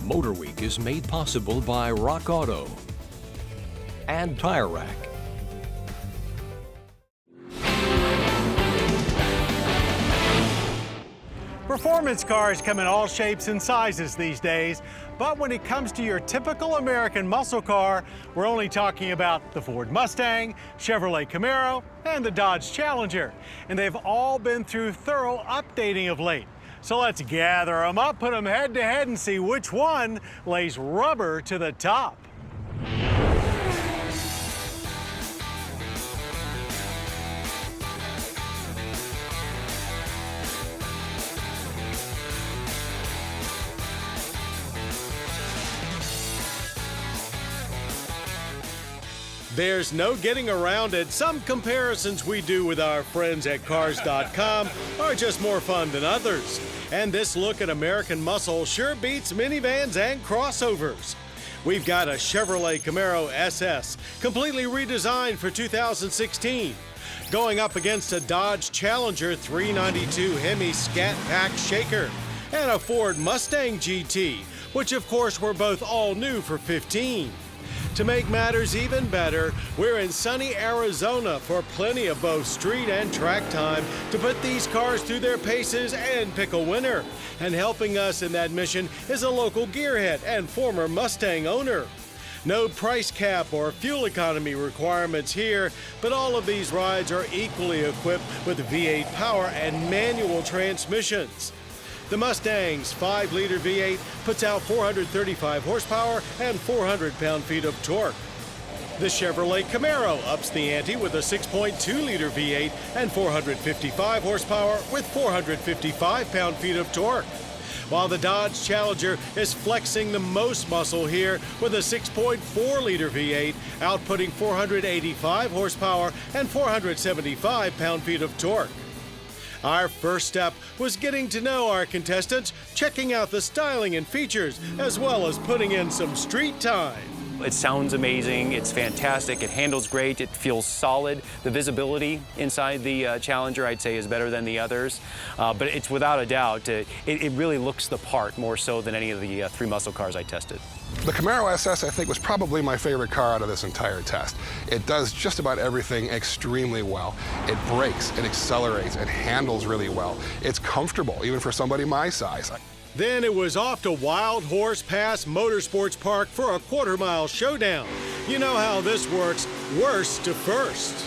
MotorWeek is made possible by Rock Auto and Tire Rack. Performance cars come in all shapes and sizes these days, but when it comes to your typical American muscle car, we're only talking about the Ford Mustang, Chevrolet Camaro, and the Dodge Challenger. And they've all been through thorough updating of late. So let's gather them up, put them head to head, and see which one lays rubber to the top. There's no getting around it. Some comparisons we do with our friends at Cars.com are just more fun than others. And this look at American muscle sure beats minivans and crossovers. We've got a Chevrolet Camaro SS, completely redesigned for 2016, going up against a Dodge Challenger 392 Hemi Scat Pack Shaker and a Ford Mustang GT, which of course were both all new for 15. To make matters even better, we're in sunny Arizona for plenty of both street and track time to put these cars through their paces and pick a winner. And helping us in that mission is a local gearhead and former Mustang owner. No price cap or fuel economy requirements here, but all of these rides are equally equipped with V8 power and manual transmissions. The Mustang's 5-liter V8 puts out 435 horsepower and 400 pound-feet of torque. The Chevrolet Camaro ups the ante with a 6.2-liter V8 and 455 horsepower with 455 pound-feet of torque. While the Dodge Challenger is flexing the most muscle here with a 6.4-liter V8, outputting 485 horsepower and 475 pound-feet of torque. Our first step was getting to know our contestants, checking out the styling and features, as well as putting in some street time. It sounds amazing, it's fantastic, it handles great, it feels solid. The visibility inside the Challenger, I'd say, is better than the others. But it's without a doubt, it really looks the part more so than any of the three muscle cars I tested. The Camaro SS, I think, was probably my favorite car out of this entire test. It does just about everything extremely well. It brakes, it accelerates, it handles really well. It's comfortable, even for somebody my size. Then it was off to Wild Horse Pass Motorsports Park for a quarter-mile showdown. You know how this works, worst to first.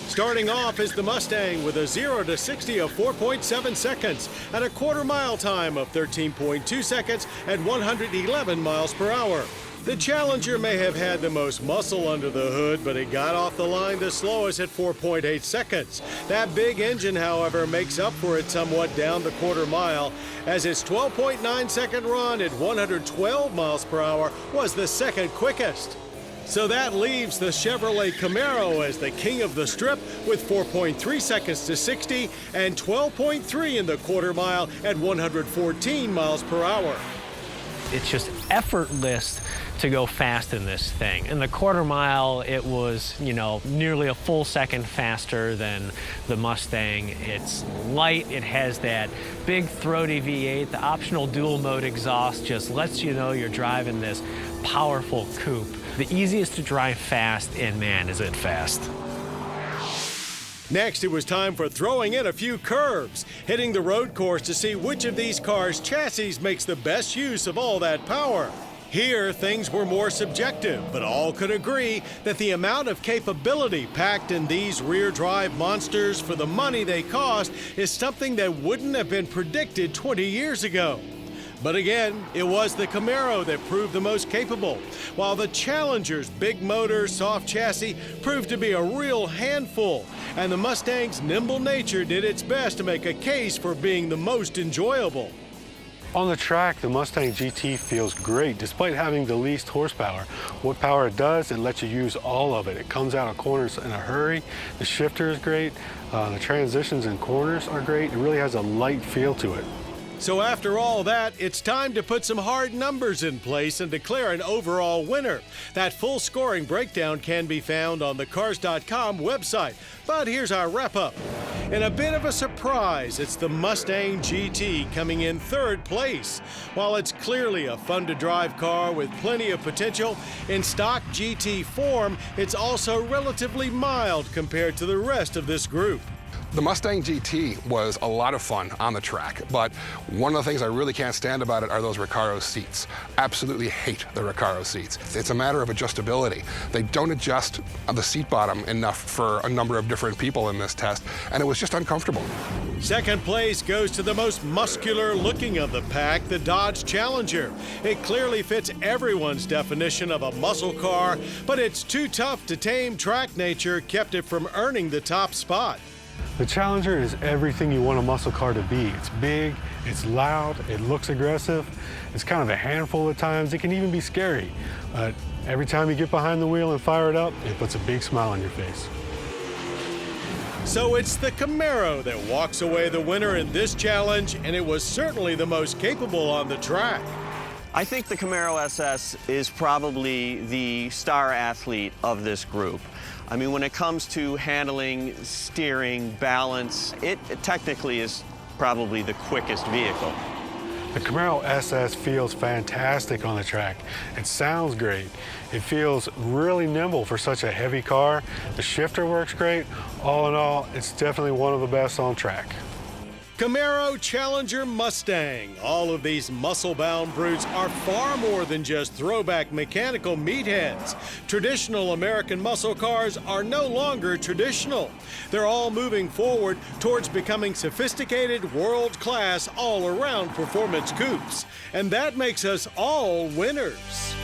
Starting off is the Mustang with a 0 to 60 of 4.7 seconds and a quarter-mile time of 13.2 seconds at 111 miles per hour. The Challenger may have had the most muscle under the hood, but it got off the line the slowest at 4.8 seconds. That big engine, however, makes up for it somewhat down the quarter mile, as its 12.9-second run at 112 miles per hour was the second quickest. So that leaves the Chevrolet Camaro as the king of the strip with 4.3 seconds to 60 and 12.3 in the quarter mile at 114 miles per hour. It's just effortless to go fast in this thing. In the quarter mile, it was, nearly a full second faster than the Mustang. It's light, it has that big throaty V8. The optional dual mode exhaust just lets you know you're driving this powerful coupe. The easiest to drive fast, and man, is it fast. Next, it was time for throwing in a few curves, hitting the road course to see which of these cars' chassis makes the best use of all that power. Here, things were more subjective, but all could agree that the amount of capability packed in these rear-drive monsters for the money they cost is something that wouldn't have been predicted 20 years ago. But again, it was the Camaro that proved the most capable, while the Challenger's big motor, soft chassis proved to be a real handful, and the Mustang's nimble nature did its best to make a case for being the most enjoyable. On the track, the Mustang GT feels great despite having the least horsepower. What power it does, it lets you use all of it. It comes out of corners in a hurry. The shifter is great. The transitions in corners are great. It really has a light feel to it. So after all that, it's time to put some hard numbers in place and declare an overall winner. That full scoring breakdown can be found on the Cars.com website. But here's our wrap-up. In a bit of a surprise, it's the Mustang GT coming in third place. While it's clearly a fun-to-drive car with plenty of potential, in stock GT form, it's also relatively mild compared to the rest of this group. The Mustang GT was a lot of fun on the track, but one of the things I really can't stand about it are those Recaro seats. Absolutely hate the Recaro seats. It's a matter of adjustability. They don't adjust the seat bottom enough for a number of different people in this test, and it was just uncomfortable. Second place goes to the most muscular looking of the pack, the Dodge Challenger. It clearly fits everyone's definition of a muscle car, but its too tough to tame track nature kept it from earning the top spot. The Challenger is everything you want a muscle car to be. It's big, it's loud, it looks aggressive, it's kind of a handful at times, it can even be scary. But every time you get behind the wheel and fire it up, it puts a big smile on your face. So it's the Camaro that walks away the winner in this challenge, and it was certainly the most capable on the track. I think the Camaro SS is probably the star athlete of this group. I mean, when it comes to handling, steering, balance, it technically is probably the quickest vehicle. The Camaro SS feels fantastic on the track. It sounds great. It feels really nimble for such a heavy car. The shifter works great. All in all, it's definitely one of the best on track. Camaro, Challenger, Mustang. All of these muscle-bound brutes are far more than just throwback mechanical meatheads. Traditional American muscle cars are no longer traditional. They're all moving forward towards becoming sophisticated, world-class, all-around performance coupes. And that makes us all winners.